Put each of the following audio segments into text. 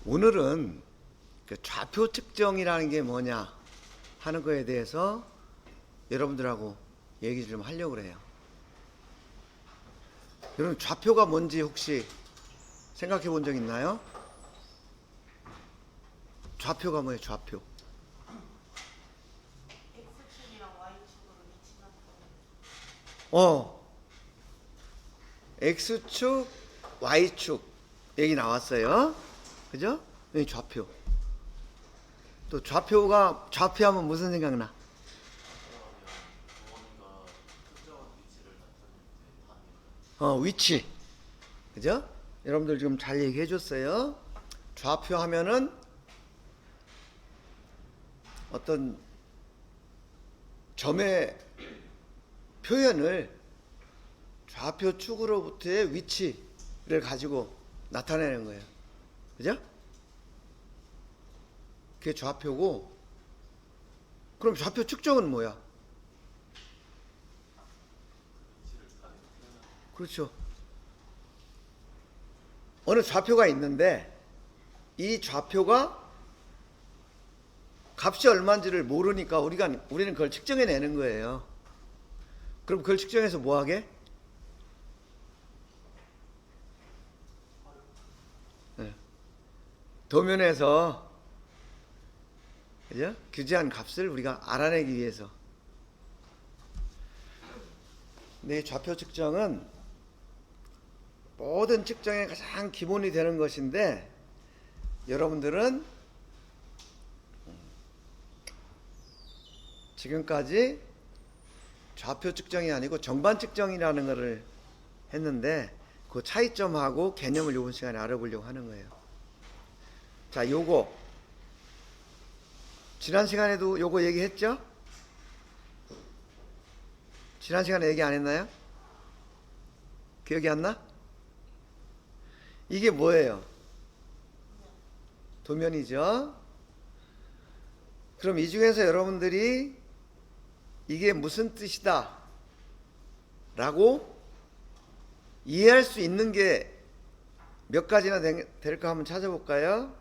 오늘은 그 좌표 측정이라는 게 뭐냐 하는 거에 대해서 여러분들하고 얘기 좀 하려고 그래요. 여러분, 좌표가 뭔지 혹시 생각해 본 적 있나요? 좌표가 뭐예요? 좌표. X축이랑 Y축으로 위치가 X축, Y축 얘기 나왔어요. 그죠? 여기 좌표. 또 좌표하면 무슨 생각나? 위치. 그죠? 여러분들 지금 잘 얘기해 줬어요. 좌표 하면은 어떤 점의 표현을 좌표 축으로부터의 위치를 가지고 나타내는 거예요. 그죠? 그게 좌표고, 그럼 좌표 측정은 뭐야? 그렇죠. 어느 좌표가 있는데 이 좌표가 값이 얼마인지를 모르니까 우리는 그걸 측정해내는 거예요. 그럼 그걸 측정해서 뭐 하게? 네. 도면에서, 그죠? 규제한 값을 우리가 알아내기 위해서. 근데 좌표 측정은 모든 측정의 가장 기본이 되는 것인데, 여러분들은 지금까지 좌표 측정이 아니고 정반 측정이라는 것을 했는데, 그 차이점하고 개념을 이번 시간에 알아보려고 하는 거예요. 자, 요거 지난 시간에도 요거 얘기했죠? 지난 시간에 얘기 안 했나요? 기억이 안 나? 이게 뭐예요? 도면이죠. 그럼 이 중에서 여러분들이 이게 무슨 뜻이다 라고 이해할 수 있는 게 몇 가지나 될까 한번 찾아볼까요?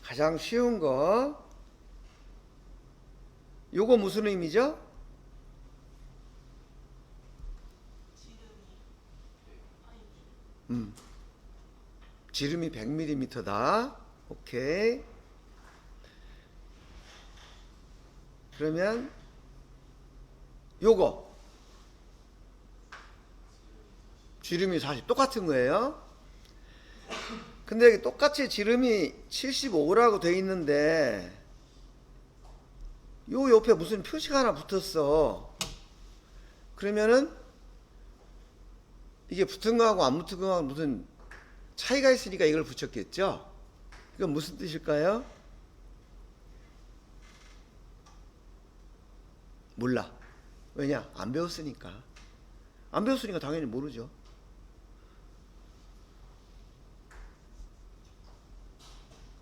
가장 쉬운 거, 요거 무슨 의미죠? 지름이 100mm다. 오케이. 그러면 요거 지름이 40, 똑같은 거예요. 근데 여기 똑같이 지름이 75라고 돼 있는데 요 옆에 무슨 표시가 하나 붙었어. 그러면은 이게 붙은 거하고 안 붙은 거하고 무슨 차이가 있으니까 이걸 붙였겠죠? 이건 무슨 뜻일까요? 몰라. 왜냐? 안 배웠으니까. 안 배웠으니까 당연히 모르죠.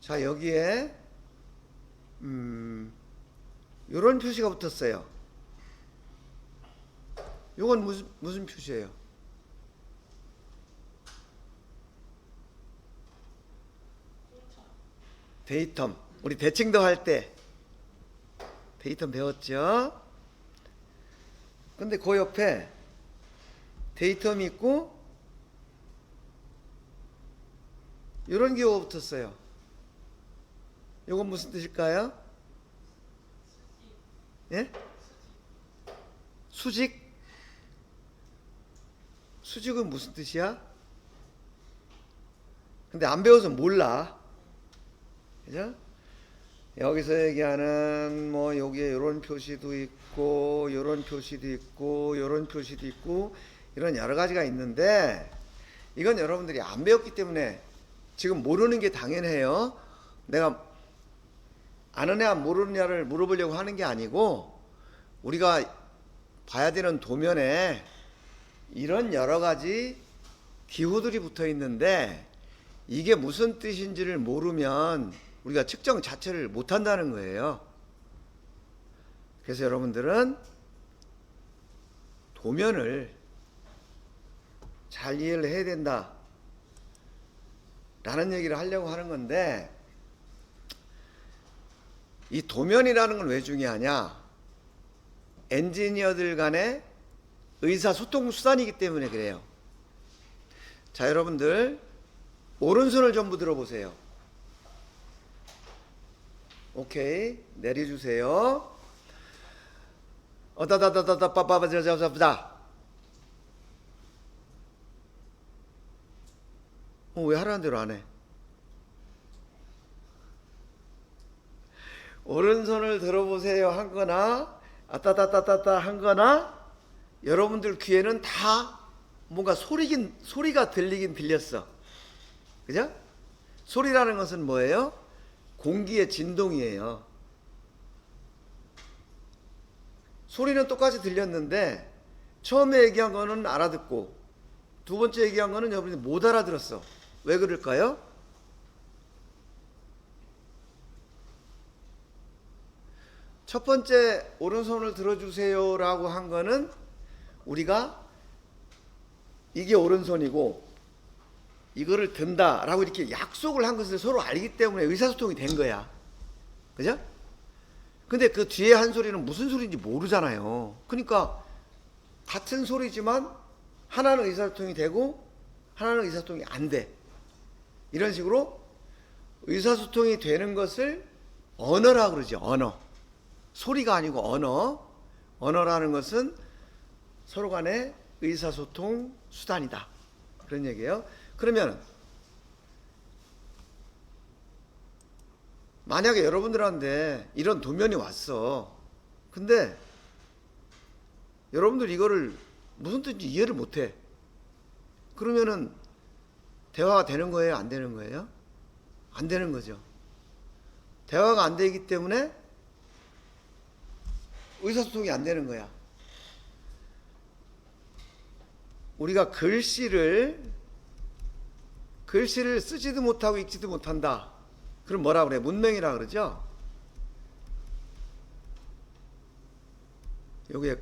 자, 여기에 요런 표시가 붙었어요. 요건 무슨 표시예요? 데이텀. 우리 대칭도 할 때 데이텀 배웠죠? 근데 그 옆에 데이텀이 있고 요런 기호가 붙었어요. 요건 무슨 뜻일까요? 예? 수직? 수직은 무슨 뜻이야? 근데 안 배워서 몰라. 그죠? 여기서 얘기하는 뭐 여기에 요런 표시도 있고 요런 표시도 있고 요런 표시도 있고 이런 여러 가지가 있는데, 이건 여러분들이 안 배웠기 때문에 지금 모르는 게 당연해요. 내가 아는 애와 모르는 애를 물어보려고 하는 게 아니고, 우리가 봐야 되는 도면에 이런 여러 가지 기호들이 붙어 있는데 이게 무슨 뜻인지를 모르면 우리가 측정 자체를 못 한다는 거예요. 그래서 여러분들은 도면을 잘 이해를 해야 된다 라는 얘기를 하려고 하는 건데, 이 도면이라는 건 왜 중요하냐? 엔지니어들 간의 의사소통 수단이기 때문에 그래요. 자, 여러분들 오른손을 전부 들어보세요. 오케이, 내려주세요. 어다다다다다 빠빠바자자자다. 왜 하라는 대로 안 해? 오른손을 들어보세요 한 거나 아따따따따따 한 거나 여러분들 귀에는 다 뭔가 소리가 들리긴 들렸어. 그죠? 소리라는 것은 뭐예요? 공기의 진동이에요. 소리는 똑같이 들렸는데 처음에 얘기한 거는 알아듣고 두 번째 얘기한 거는 여러분이 못 알아들었어. 왜 그럴까요? 첫 번째 오른손을 들어주세요 라고 한 거는 우리가 이게 오른손이고 이거를 든다 라고 이렇게 약속을 한 것을 서로 알기 때문에 의사소통이 된 거야. 그죠? 근데 그 뒤에 한 소리는 무슨 소리인지 모르잖아요. 그러니까 같은 소리지만 하나는 의사소통이 되고 하나는 의사소통이 안 돼. 이런 식으로 의사소통이 되는 것을 언어라고 그러죠. 언어. 소리가 아니고 언어. 언어라는 것은 서로 간의 의사소통 수단이다. 그런 얘기예요. 그러면 만약에 여러분들한테 이런 도면이 왔어. 근데 여러분들 이거를 무슨 뜻인지 이해를 못해. 그러면은 대화가 되는 거예요? 안 되는 거예요? 안 되는 거죠. 대화가 안 되기 때문에 의사소통이 안 되는 거야. 우리가 글씨를 쓰지도 못하고 읽지도 못한다. 그럼 뭐라 그래? 문맹이라 그러죠? 여기에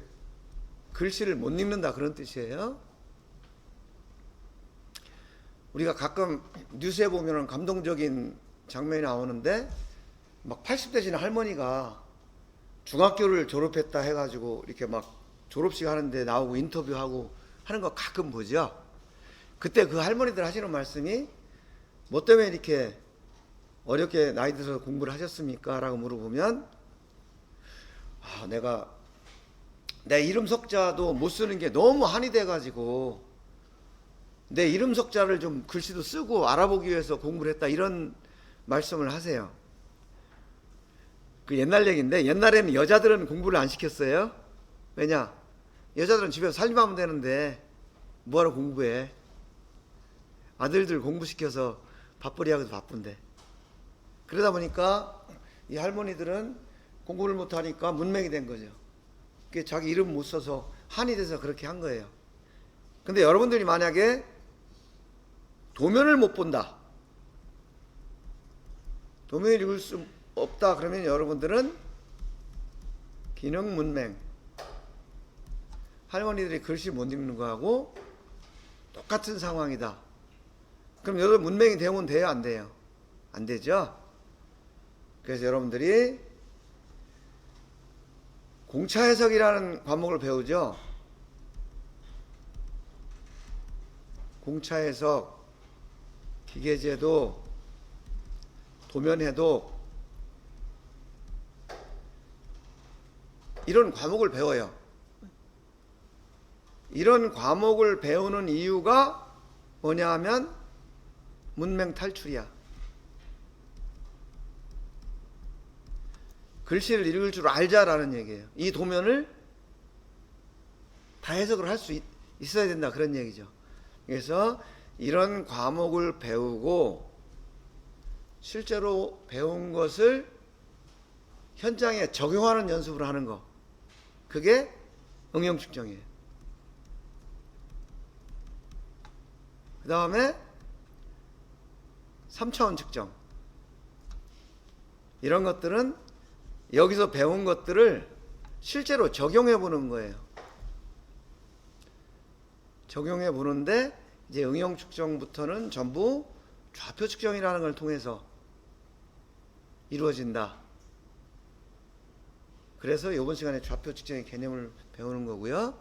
글씨를 못 읽는다 그런 뜻이에요. 우리가 가끔 뉴스에 보면 감동적인 장면이 나오는데 막 80 되시는 할머니가 중학교를 졸업했다 해가지고 이렇게 막 졸업식 하는데 나오고 인터뷰하고 하는 거 가끔 보죠. 그때 그 할머니들 하시는 말씀이 뭐 때문에 이렇게 어렵게 나이 들어서 공부를 하셨습니까? 라고 물어보면 내가 내 이름 석자도 못 쓰는 게 너무 한이 돼가지고 내 이름 석자를 좀 글씨도 쓰고 알아보기 위해서 공부를 했다. 이런 말씀을 하세요. 그 옛날 얘기인데 옛날에는 여자들은 공부를 안 시켰어요. 왜냐? 여자들은 집에서 살림하면 되는데 뭐하러 공부해? 아들들 공부시켜서 밥벌이 하기도 바쁜데. 그러다 보니까 이 할머니들은 공부를 못하니까 문맹이 된 거죠. 그게 자기 이름 못 써서 한이 돼서 그렇게 한 거예요. 근데 여러분들이 만약에 도면을 못 본다, 도면을 읽을 수 없다 그러면 여러분들은 기능문맹, 할머니들이 글씨 못 읽는 거하고 똑같은 상황이다. 그럼 여러분 문맹이 되면 돼요? 안 돼요? 안 되죠? 그래서 여러분들이 공차해석이라는 과목을 배우죠. 공차해석, 기계제도, 도면해독 이런 과목을 배워요. 이런 과목을 배우는 이유가 뭐냐 하면 문맹 탈출이야. 글씨를 읽을 줄 알자라는 얘기예요. 이 도면을 다 해석을 할 수 있어야 된다 그런 얘기죠. 그래서 이런 과목을 배우고 실제로 배운 것을 현장에 적용하는 연습을 하는 거, 그게 응용 측정이에요. 그 다음에 3차원 측정. 이런 것들은 여기서 배운 것들을 실제로 적용해 보는 거예요. 적용해 보는데 이제 응용 측정부터는 전부 좌표 측정이라는 걸 통해서 이루어진다. 그래서 이번 시간에 좌표 측정의 개념을 배우는 거고요.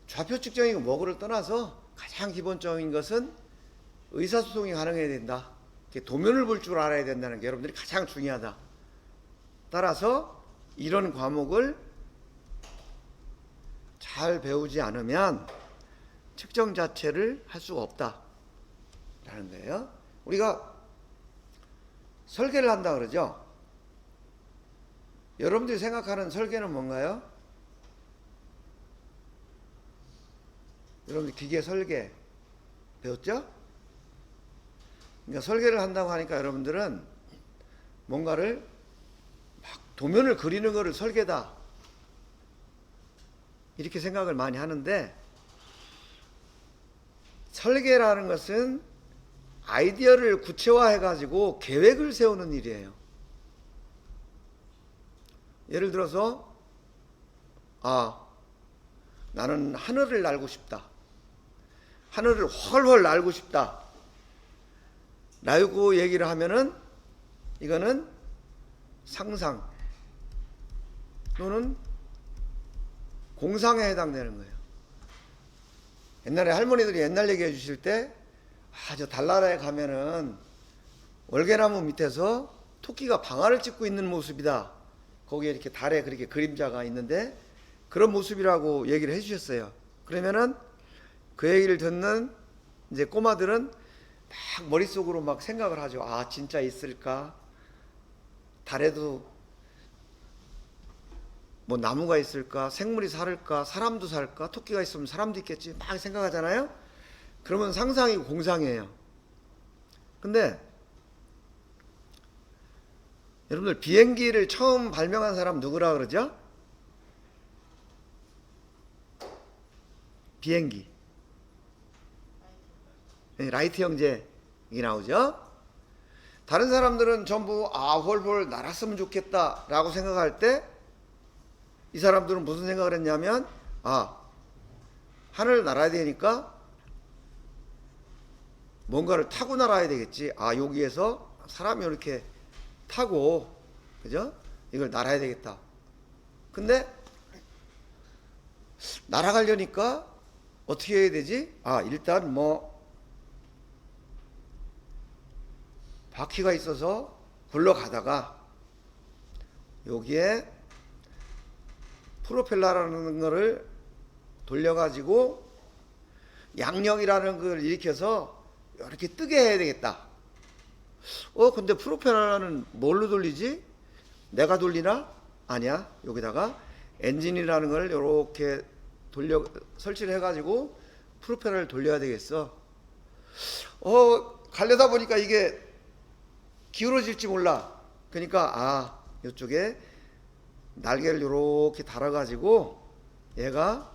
좌표 측정이 뭐고를 떠나서 가장 기본적인 것은 의사소통이 가능해야 된다. 도면을 볼 줄 알아야 된다는 게 여러분들이 가장 중요하다. 따라서 이런 과목을 잘 배우지 않으면 측정 자체를 할 수가 없다라는 거예요. 우리가 설계를 한다 그러죠. 여러분들이 생각하는 설계는 뭔가요? 여러분들 기계 설계 배웠죠? 그러니까 설계를 한다고 하니까 여러분들은 뭔가를 막 도면을 그리는 거를 설계다 이렇게 생각을 많이 하는데, 설계라는 것은 아이디어를 구체화해 가지고 계획을 세우는 일이에요. 예를 들어서 나는 하늘을 날고 싶다. 하늘을 훨훨 날고 싶다 라고 얘기를 하면은 이거는 상상 또는 공상에 해당되는 거예요. 옛날에 할머니들이 옛날 얘기해 주실 때 저 달나라에 가면은 월계나무 밑에서 토끼가 방아를 찢고 있는 모습이다. 거기에 이렇게 달에 그렇게 그림자가 있는데 그런 모습이라고 얘기를 해 주셨어요. 그러면은 그 얘기를 듣는 이제 꼬마들은 막 머릿속으로 막 생각을 하죠. 진짜 있을까? 달에도 뭐 나무가 있을까? 생물이 살을까? 사람도 살까? 토끼가 있으면 사람도 있겠지? 막 생각하잖아요. 그러면 상상이고 공상이에요. 근데 여러분들 비행기를 처음 발명한 사람 누구라 그러죠? 비행기. 라이트 형제 이 나오죠. 다른 사람들은 전부 훨훨 날았으면 좋겠다 라고 생각할 때 이 사람들은 무슨 생각을 했냐면 하늘을 날아야 되니까 뭔가를 타고 날아야 되겠지. 여기에서 사람이 이렇게 타고 그죠? 이걸 날아야 되겠다. 근데 날아가려니까 어떻게 해야 되지? 일단 바퀴가 있어서 굴러가다가 여기에 프로펠러라는 거를 돌려가지고 양력이라는 걸 일으켜서 이렇게 뜨게 해야 되겠다. 근데 프로펠러는 뭘로 돌리지? 내가 돌리나? 아니야. 여기다가 엔진이라는 걸 이렇게 설치를 해가지고 프로펠러를 돌려야 되겠어. 가려다 보니까 이게 기울어질지 몰라. 그러니까 이쪽에 날개를 이렇게 달아가지고 얘가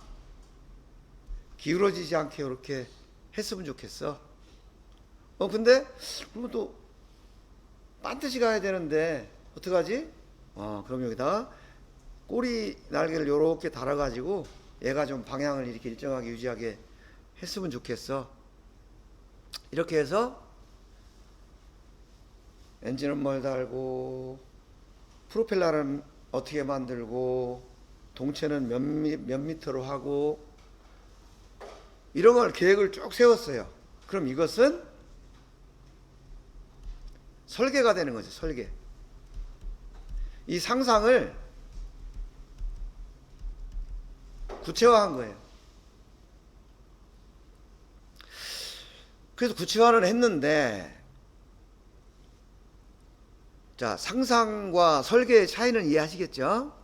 기울어지지 않게 이렇게 했으면 좋겠어. 근데 그러면 또 반드시 가야 되는데 어떡하지? 그럼 여기다 꼬리 날개를 이렇게 달아가지고 얘가 좀 방향을 이렇게 일정하게 유지하게 했으면 좋겠어. 이렇게 해서 엔진은 뭘 달고 프로펠러는 어떻게 만들고 동체는 몇 미터로 하고 이런 걸 계획을 쭉 세웠어요. 그럼 이것은 설계가 되는 거죠. 설계. 이 상상을 구체화한 거예요. 그래서 구체화를 했는데, 자, 상상과 설계의 차이는 이해하시겠죠?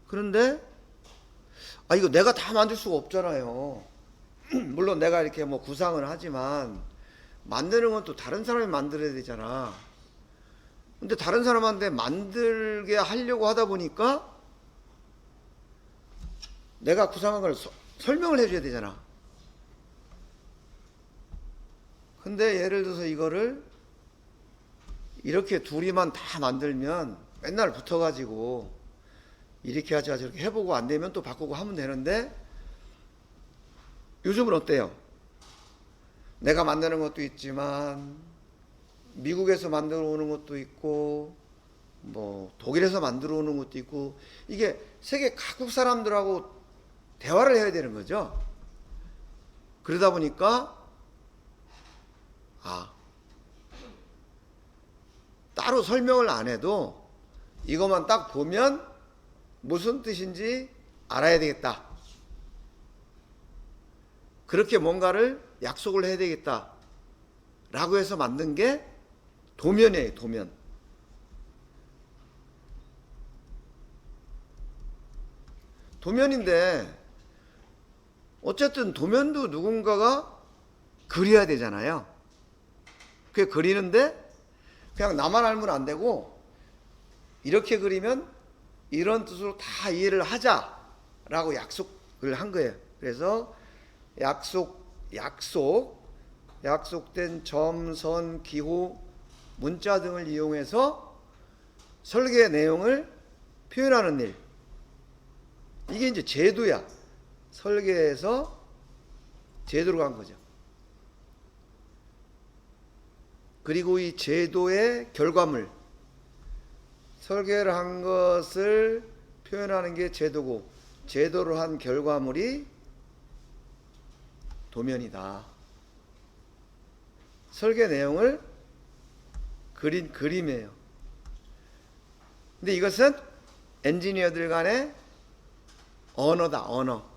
그런데 이거 내가 다 만들 수가 없잖아요. 물론 내가 이렇게 구상을 하지만 만드는 건 또 다른 사람이 만들어야 되잖아. 근데 다른 사람한테 만들게 하려고 하다 보니까 내가 구상한 걸 설명을 해줘야 되잖아. 근데 예를 들어서 이거를 이렇게 둘이만 다 만들면 맨날 붙어가지고 이렇게 하자 저렇게 해보고 안 되면 또 바꾸고 하면 되는데, 요즘은 어때요? 내가 만드는 것도 있지만 미국에서 만들어 오는 것도 있고 뭐 독일에서 만들어 오는 것도 있고 이게 세계 각국 사람들하고 대화를 해야 되는 거죠. 그러다 보니까 따로 설명을 안 해도 이것만 딱 보면 무슨 뜻인지 알아야 되겠다. 그렇게 뭔가를 약속을 해야 되겠다. 라고 해서 만든 게 도면이에요, 도면. 도면인데 어쨌든 도면도 누군가가 그려야 되잖아요. 그게 그리는데 그냥 나만 알면 안 되고 이렇게 그리면 이런 뜻으로 다 이해를 하자라고 약속을 한 거예요. 그래서 약속된 점, 선, 기호, 문자 등을 이용해서 설계의 내용을 표현하는 일. 이게 이제 제도야. 설계에서 제도로 간 거죠. 그리고 이 제도의 결과물, 설계를 한 것을 표현하는 게 제도고, 제도로 한 결과물이 도면이다. 설계 내용을 그린 그림이에요. 근데 이것은 엔지니어들 간의 언어다, 언어.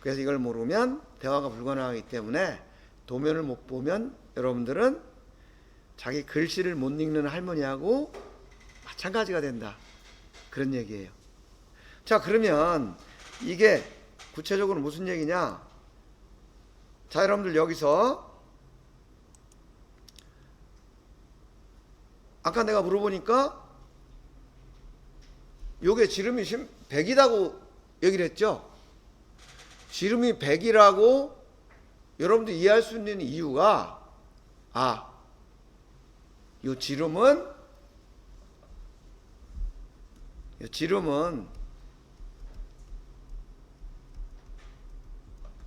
그래서 이걸 모르면 대화가 불가능하기 때문에 도면을 못 보면 여러분들은 자기 글씨를 못 읽는 할머니하고 마찬가지가 된다. 그런 얘기예요. 자, 그러면 이게 구체적으로 무슨 얘기냐? 자, 여러분들 여기서 아까 내가 물어보니까 요게 지름이 100이라고 얘기를 했죠. 지름이 100이라고 여러분들 이해할 수 있는 이유가 요 지름은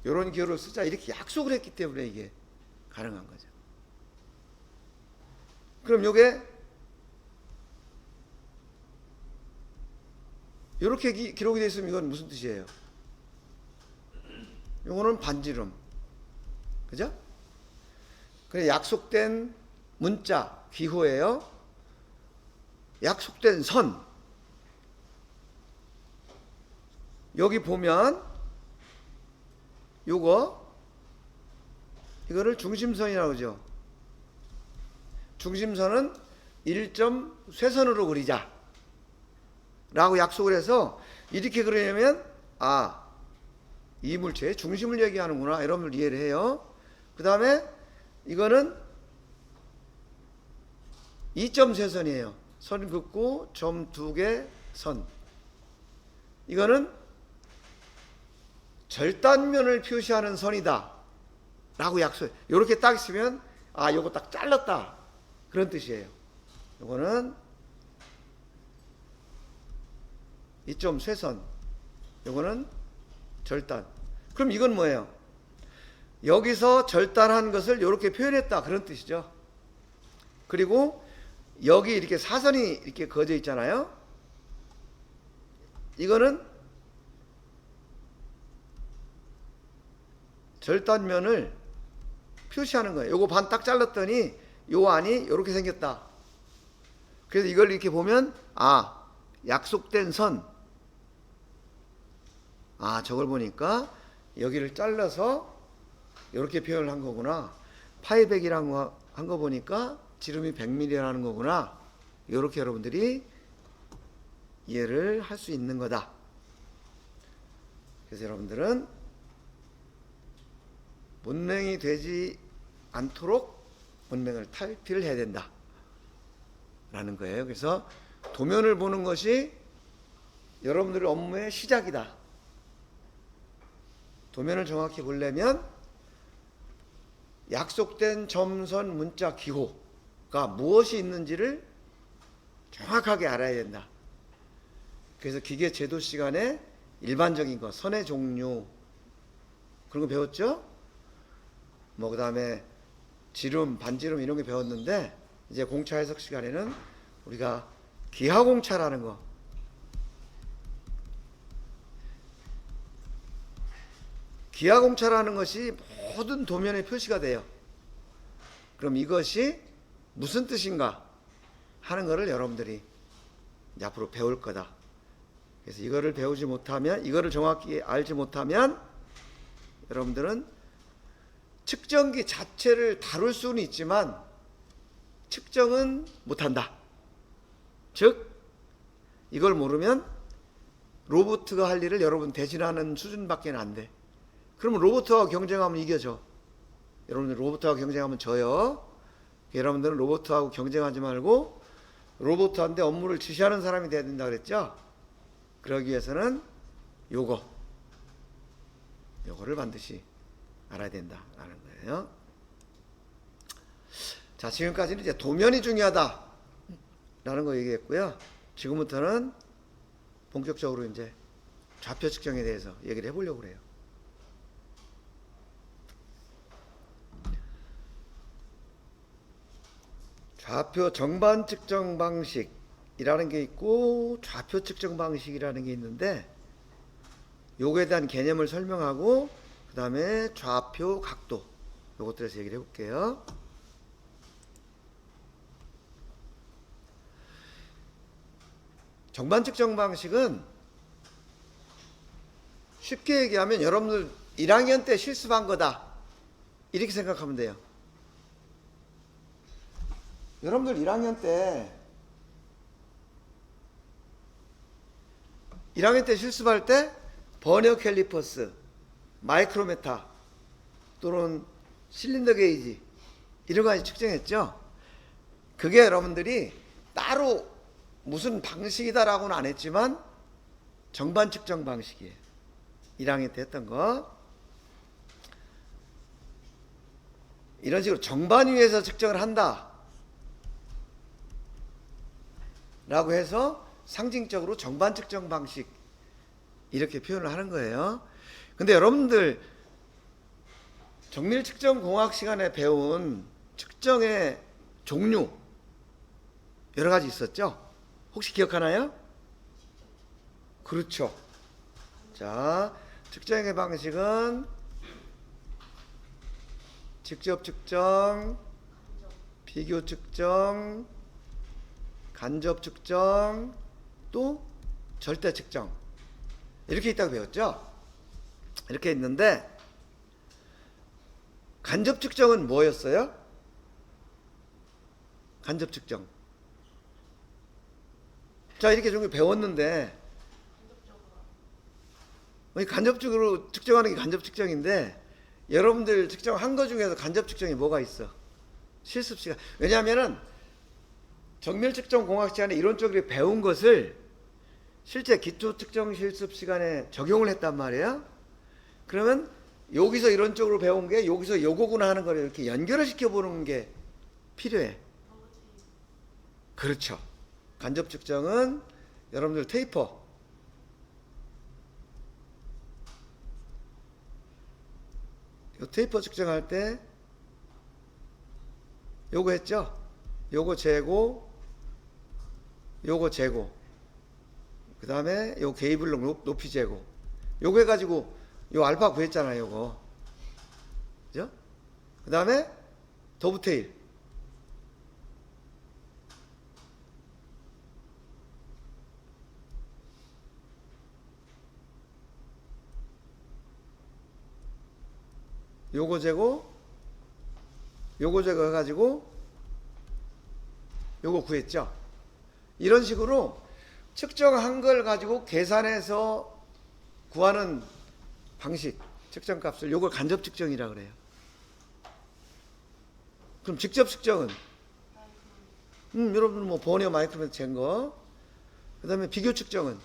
요런 기호를 쓰자 이렇게 약속을 했기 때문에 이게 가능한 거죠. 그럼 요게 이렇게 기록이 되어 있으면 이건 무슨 뜻이에요? 요거는 반지름. 그죠? 그래, 약속된 문자, 기호예요. 약속된 선. 여기 보면 이거를 중심선이라고 그러죠. 중심선은 1점 쇄선으로 그리자 라고 약속을 해서 이렇게 그리려면 이 물체의 중심을 얘기하는구나 여러분들 이해를 해요. 그 다음에 이거는 2점 쇄선이에요. 선 긋고 점 2개 선. 이거는 절단면을 표시하는 선이다 라고 약속해. 이렇게 딱 있으면 요거 딱 잘랐다 그런 뜻이에요. 요거는 2점 쇄선, 요거는 절단. 그럼 이건 뭐예요? 여기서 절단한 것을 이렇게 표현했다 그런 뜻이죠. 그리고 여기 이렇게 사선이 이렇게 그어져 있잖아요. 이거는 절단면을 표시하는 거예요. 요거 반 딱 잘랐더니 요 안이 이렇게 생겼다. 그래서 이걸 이렇게 보면 약속된 선. 저걸 보니까 여기를 잘라서 이렇게 표현을 한 거구나. 파이백이라고 한 거 보니까 지름이 100mm라는 거구나. 이렇게 여러분들이 이해를 할 수 있는 거다. 그래서 여러분들은 문맹이 되지 않도록 문맹을 탈피를 해야 된다 라는 거예요. 그래서 도면을 보는 것이 여러분들의 업무의 시작이다. 도면을 정확히 보려면 약속된 점선 문자 기호가 무엇이 있는지를 정확하게 알아야 된다. 그래서 기계 제도 시간에 일반적인 거, 선의 종류 그런 거 배웠죠? 그 다음에 지름, 반지름 이런 게 배웠는데 이제 공차 해석 시간에는 우리가 기하공차라는 거, 기하공차라는 것이 모든 도면에 표시가 돼요. 그럼 이것이 무슨 뜻인가 하는 것을 여러분들이 이제 앞으로 배울 거다. 그래서 이거를 배우지 못하면, 이거를 정확히 알지 못하면 여러분들은 측정기 자체를 다룰 수는 있지만 측정은 못한다. 즉 이걸 모르면 로봇가 할 일을 여러분 대신하는 수준밖에 안 돼. 그러면 로봇하고 경쟁하면 이겨져. 여러분들 로봇하고 경쟁하면 져요. 여러분들은 로봇하고 경쟁하지 말고 로봇한테 업무를 지시하는 사람이 돼야 된다 그랬죠. 그러기 위해서는 요거를 반드시 알아야 된다라는 거예요. 자, 지금까지는 이제 도면이 중요하다라는 거 얘기했고요. 지금부터는 본격적으로 이제 좌표 측정에 대해서 얘기를 해보려고 그래요. 좌표 정반 측정 방식이라는 게 있고 좌표 측정 방식이라는 게 있는데 요거에 대한 개념을 설명하고 그 다음에 좌표 각도 요것들에서 얘기를 해볼게요. 정반 측정 방식은 쉽게 얘기하면 여러분들 1학년 때 실습한 거다 이렇게 생각하면 돼요. 여러분들 1학년 때 실습할 때 버니어 캘리퍼스, 마이크로메타 또는 실린더 게이지 이런 거 가지고 측정했죠. 그게 여러분들이 따로 무슨 방식이다라고는 안 했지만 정반 측정 방식이에요. 1학년 때 했던 거. 이런 식으로 정반 위에서 측정을 한다 라고 해서 상징적으로 정반 측정 방식 이렇게 표현을 하는 거예요. 근데 여러분들 정밀 측정 공학 시간에 배운 측정의 종류 여러 가지 있었죠? 혹시 기억하나요? 그렇죠. 자, 측정의 방식은 직접 측정, 비교 측정, 간접 측정, 또 절대 측정 이렇게 있다고 배웠죠? 이렇게 있는데 간접 측정은 뭐였어요? 간접 측정. 자, 이렇게 좀 배웠는데 간접적으로 측정하는 게 간접 측정인데 여러분들 측정한 거 중에서 간접 측정이 뭐가 있어? 실습 시간. 왜냐하면은 정밀 측정 공학 시간에 이론적으로 배운 것을 실제 기초 측정 실습 시간에 적용을 했단 말이에요. 그러면 여기서 이론적으로 배운 게 여기서 요거구나 하는 걸 이렇게 연결을 시켜보는 게 필요해. 그렇죠. 간접 측정은 여러분들 테이퍼 테이퍼 측정할 때 요거 했죠? 요거 재고 요거 재고 그 다음에 요 게이블록 높이 재고 요거 해가지고 요 알파 구했잖아요. 요거 그죠? 그 다음에 더브테일 요거 재고 요거 재고 해가지고 요거 구했죠. 이런 식으로 측정한 걸 가지고 계산해서 구하는 방식 측정값을 요걸 간접 측정이라 그래요. 그럼 직접 측정은 여러분 뭐 버니어 마이크로메터 잰 거, 그 다음에 비교 측정은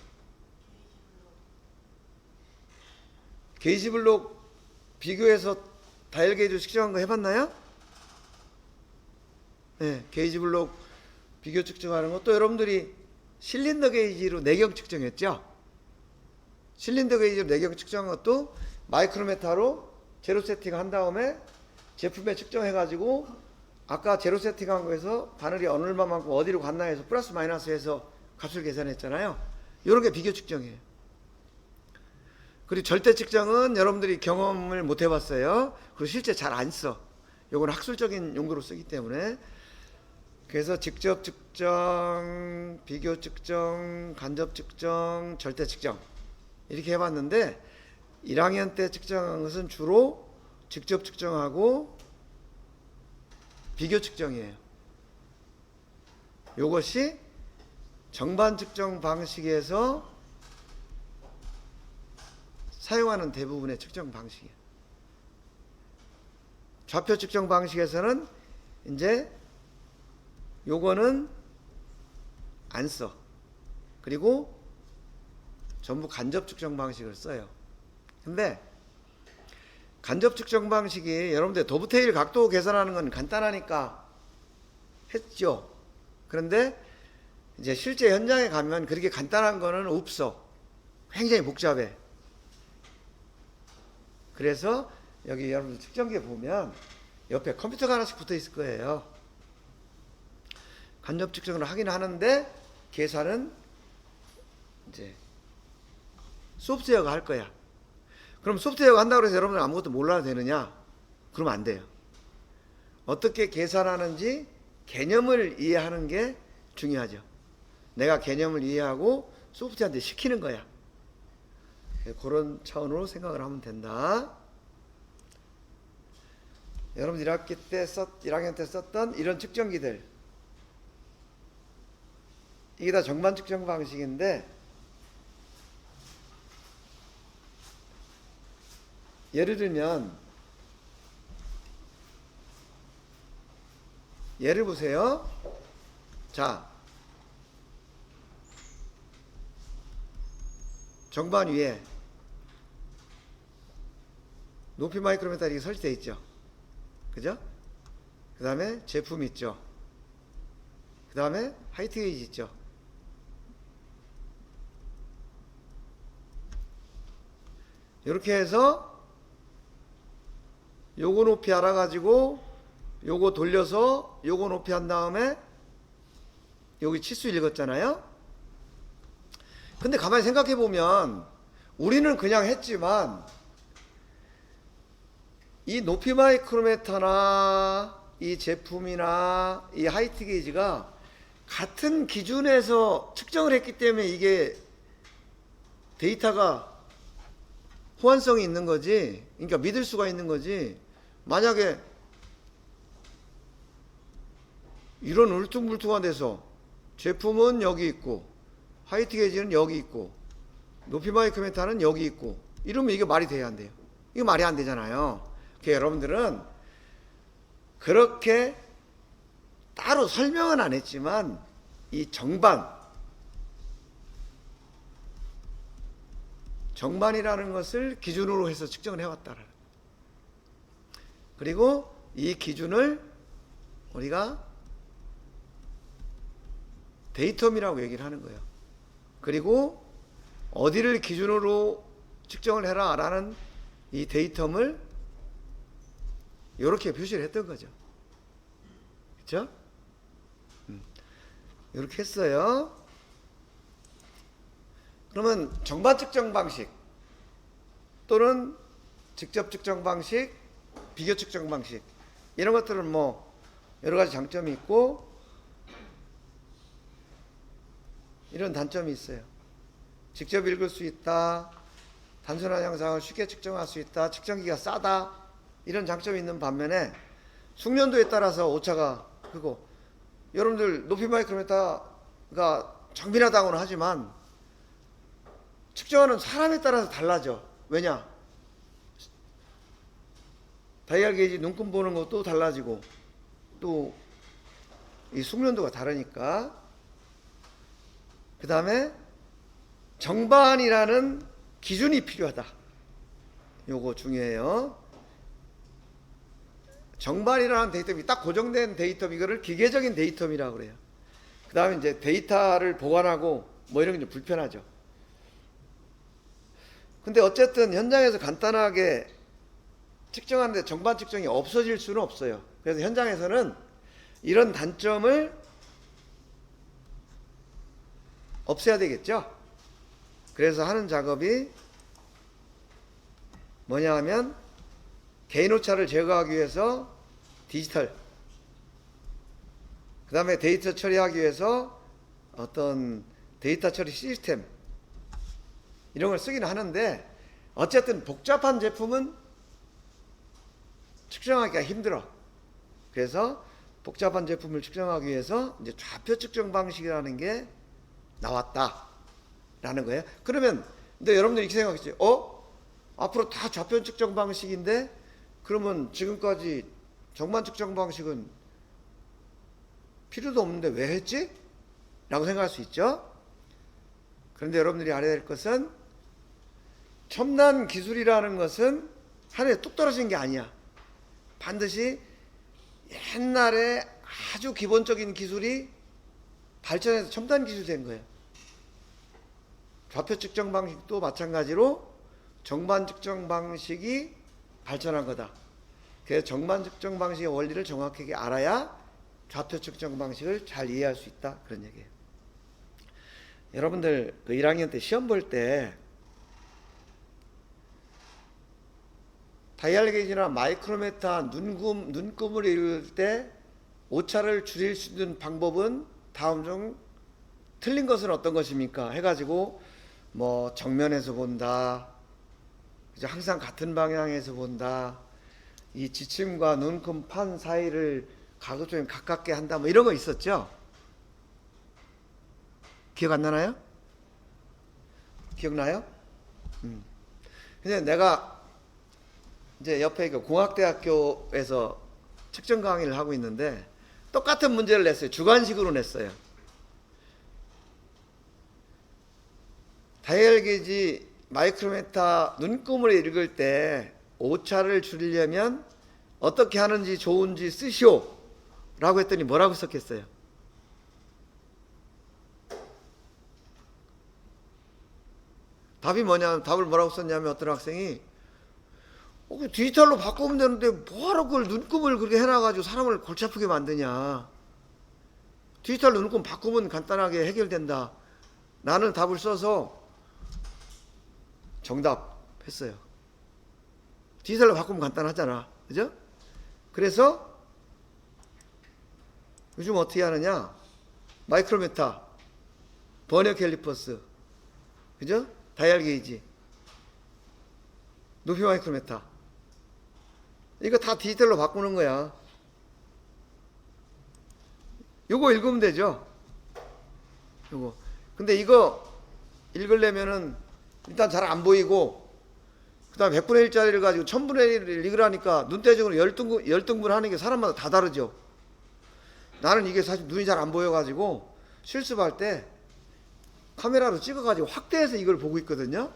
게이지 블록 비교해서 다이얼 게이지로 측정한 거 해봤나요? 네, 게이지 블록 비교 측정하는 것도 여러분들이 실린더 게이지로 내경 측정했죠? 실린더 게이지로 내경 측정한 것도 마이크로메타로 제로 세팅 한 다음에 제품에 측정해가지고 아까 제로 세팅한 거에서 바늘이 얼마만큼 어디로 갔나 해서 플러스 마이너스 해서 값을 계산했잖아요. 이런 게 비교 측정이에요. 그리고 절대 측정은 여러분들이 경험을 못 해봤어요. 그리고 실제 잘 안 써. 요건 학술적인 용도로 쓰기 때문에. 그래서 직접 측정, 비교 측정, 간접 측정, 절대 측정 이렇게 해봤는데 1학년 때 측정한 것은 주로 직접 측정하고 비교 측정이에요. 요것이 정반 측정 방식에서 사용하는 대부분의 측정 방식이에요. 좌표 측정 방식에서는 이제 요거는 안 써. 그리고 전부 간접 측정 방식을 써요. 근데 간접 측정 방식이 여러분들 도브테일 각도 계산하는 건 간단하니까 했죠. 그런데 이제 실제 현장에 가면 그렇게 간단한 거는 없어. 굉장히 복잡해. 그래서 여기 여러분들 측정기에 보면 옆에 컴퓨터가 하나씩 붙어 있을 거예요. 간접 측정을 하긴 하는데 계산은 이제 소프트웨어가 할 거야. 그럼 소프트웨어가 한다고 해서 여러분들 아무것도 몰라도 되느냐? 그러면 안 돼요. 어떻게 계산하는지 개념을 이해하는 게 중요하죠. 내가 개념을 이해하고 소프트웨어한테 시키는 거야. 그런 차원으로 생각을 하면 된다. 여러분 1학년 때 썼던 이런 측정기들, 이게 다 정반 측정 방식인데 예를 들면 예를 보세요. 자, 정반 위에 높이 마이크로미터 이렇게 설치되어 있죠. 그죠? 그 다음에 제품 있죠. 그 다음에 하이트 게이지 있죠. 이렇게 해서 요거 높이 알아가지고 요거 돌려서 요거 높이 한 다음에 여기 치수 읽었잖아요. 근데 가만히 생각해 보면 우리는 그냥 했지만 이 높이 마이크로미터나 이 제품이나 이 하이트 게이지가 같은 기준에서 측정을 했기 때문에 이게 데이터가 호환성이 있는 거지. 그러니까 믿을 수가 있는 거지. 만약에 이런 울퉁불퉁한 데서 제품은 여기 있고 하이트 게이지는 여기 있고 높이 마이크로미터는 여기 있고 이러면 이게 말이 돼야 안 돼요. 이거 말이 안 되잖아요. 그러니까 여러분들은 그렇게 따로 설명은 안 했지만 이 정반이라는 것을 기준으로 해서 측정을 해왔다라는. 그리고 이 기준을 우리가 데이텀이라고 얘기를 하는 거예요. 그리고 어디를 기준으로 측정을 해라 라는 이 데이텀을 이렇게 표시를 했던 거죠. 그렇죠? 이렇게 했어요. 그러면 정반 측정 방식 또는 직접 측정 방식, 비교 측정 방식 이런 것들은 뭐 여러 가지 장점이 있고 이런 단점이 있어요. 직접 읽을 수 있다, 단순한 양상을 쉽게 측정할 수 있다, 측정기가 싸다 이런 장점이 있는 반면에 숙련도에 따라서 오차가 크고 여러분들 높이 마이크로미터가 정밀하다고는 하지만 측정하는 사람에 따라서 달라져. 왜냐? 다이얼 게이지 눈금 보는 것도 달라지고 또 이 숙련도가 다르니까. 그 다음에 정반이라는 기준이 필요하다. 요거 중요해요. 정반이라는 데이텀이 딱 고정된 데이텀, 이거를 기계적인 데이텀이라고 그래요. 그 다음에 이제 데이터를 보관하고 뭐 이런 게 좀 불편하죠. 근데 어쨌든 현장에서 간단하게 측정하는데 정반 측정이 없어질 수는 없어요. 그래서 현장에서는 이런 단점을 없애야 되겠죠. 그래서 하는 작업이 뭐냐 하면 개인 오차를 제거하기 위해서 디지털, 그 다음에 데이터 처리하기 위해서 어떤 데이터 처리 시스템 이런 걸 쓰기는 하는데, 어쨌든 복잡한 제품은 측정하기가 힘들어. 그래서 복잡한 제품을 측정하기 위해서 이제 좌표 측정 방식이라는 게 나왔다라는 거예요. 그러면 근데 여러분들이 이렇게 생각했죠. 앞으로 다 좌표 측정 방식인데 그러면 지금까지 정반 측정 방식은 필요도 없는데 왜 했지? 라고 생각할 수 있죠. 그런데 여러분들이 알아야 될 것은 첨단 기술이라는 것은 하늘에 뚝 떨어진 게 아니야. 반드시 옛날에 아주 기본적인 기술이 발전해서 첨단 기술이 된 거예요. 좌표 측정 방식도 마찬가지로 정반 측정 방식이 발전한 거다. 그래서 정반 측정 방식의 원리를 정확하게 알아야 좌표 측정 방식을 잘 이해할 수 있다, 그런 얘기예요. 여러분들 그 1학년 때 시험 볼 때 다이얼 게이지나 마이크로메타 눈금을 읽을 때 오차를 줄일 수 있는 방법은 다음 중 틀린 것은 어떤 것입니까? 해가지고 뭐 정면에서 본다, 항상 같은 방향에서 본다, 이 지침과 눈금 판 사이를 가급적이면 가깝게 한다, 뭐 이런 거 있었죠? 기억 안 나나요? 기억나요? 근데 내가 이제 옆에 그 공학대학교에서 측정 강의를 하고 있는데 똑같은 문제를 냈어요. 주관식으로 냈어요. 다이얼 게이지 마이크로메타 눈금을 읽을 때 오차를 줄이려면 어떻게 하는지 좋은지 쓰시오 라고 했더니 뭐라고 썼겠어요? 답이 뭐냐면, 답을 뭐라고 썼냐면 어떤 학생이 디지털로 바꾸면 되는데 뭐하러 그걸 눈금을 그렇게 해놔가지고 사람을 골치 아프게 만드냐. 디지털로 눈금 바꾸면 간단하게 해결된다. 나는 답을 써서 정답 했어요. 디지털로 바꾸면 간단하잖아. 그죠? 그래서 요즘 어떻게 하느냐. 마이크로메타, 버니어 캘리퍼스, 그죠? 다이얼 게이지, 높이 마이크로메타, 이거 다 디지털로 바꾸는 거야. 요거 읽으면 되죠. 요거. 근데 이거 읽으려면은 일단 잘 안 보이고, 그 다음 100분의 1짜리를 가지고 1000분의 1을 읽으라니까 눈대중으로 열등분 하는 게 사람마다 다 다르죠. 나는 이게 사실 눈이 잘 안 보여가지고 실습할 때 카메라로 찍어가지고 확대해서 이걸 보고 있거든요.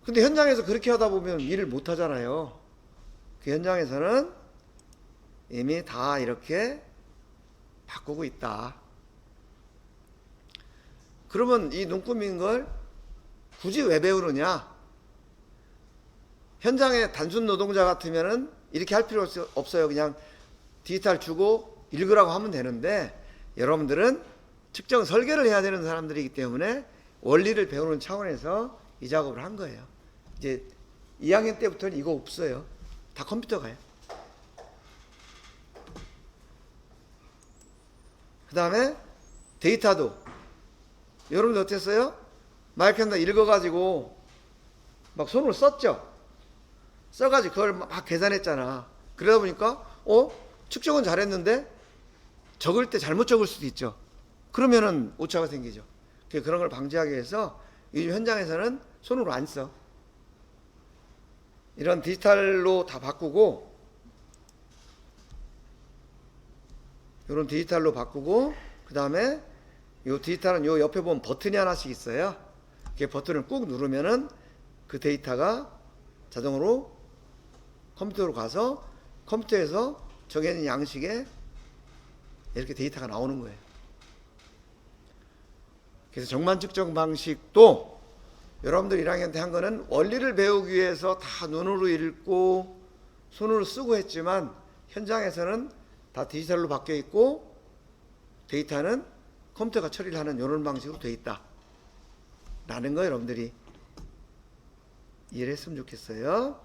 근데 현장에서 그렇게 하다 보면 일을 못 하잖아요. 그 현장에서는 이미 다 이렇게 바꾸고 있다. 그러면 이 눈금인 걸 굳이 왜 배우느냐? 현장의 단순 노동자 같으면은 이렇게 할 필요 없어요. 그냥 디지털 주고 읽으라고 하면 되는데, 여러분들은 측정 설계를 해야 되는 사람들이기 때문에 원리를 배우는 차원에서 이 작업을 한 거예요. 이제 2학년 때부터는 이거 없어요. 다 컴퓨터 가요. 그 다음에 데이터도 여러분들 어땠어요? 마이크로메타 읽어가지고 막 손으로 썼죠? 써가지고 그걸 막 계산했잖아. 그러다 보니까 측정은 잘했는데 적을 때 잘못 적을 수도 있죠. 그러면은 오차가 생기죠. 그런 걸 방지하기 위해서 요즘 현장에서는 손으로 안 써. 이런 디지털로 다 바꾸고, 이런 디지털로 바꾸고, 그 다음에 요 디지털은 요 옆에 보면 버튼이 하나씩 있어요. 그 버튼을 꾹 누르면은 그 데이터가 자동으로 컴퓨터로 가서 컴퓨터에서 정해진 양식에 이렇게 데이터가 나오는 거예요. 그래서 정반 측정 방식도 여러분들 1학년 때 한 거는 원리를 배우기 위해서 다 눈으로 읽고 손으로 쓰고 했지만 현장에서는 다 디지털로 바뀌어 있고 데이터는 컴퓨터가 처리를 하는 이런 방식으로 돼 있다 라는 거 여러분들이 이해를 했으면 좋겠어요.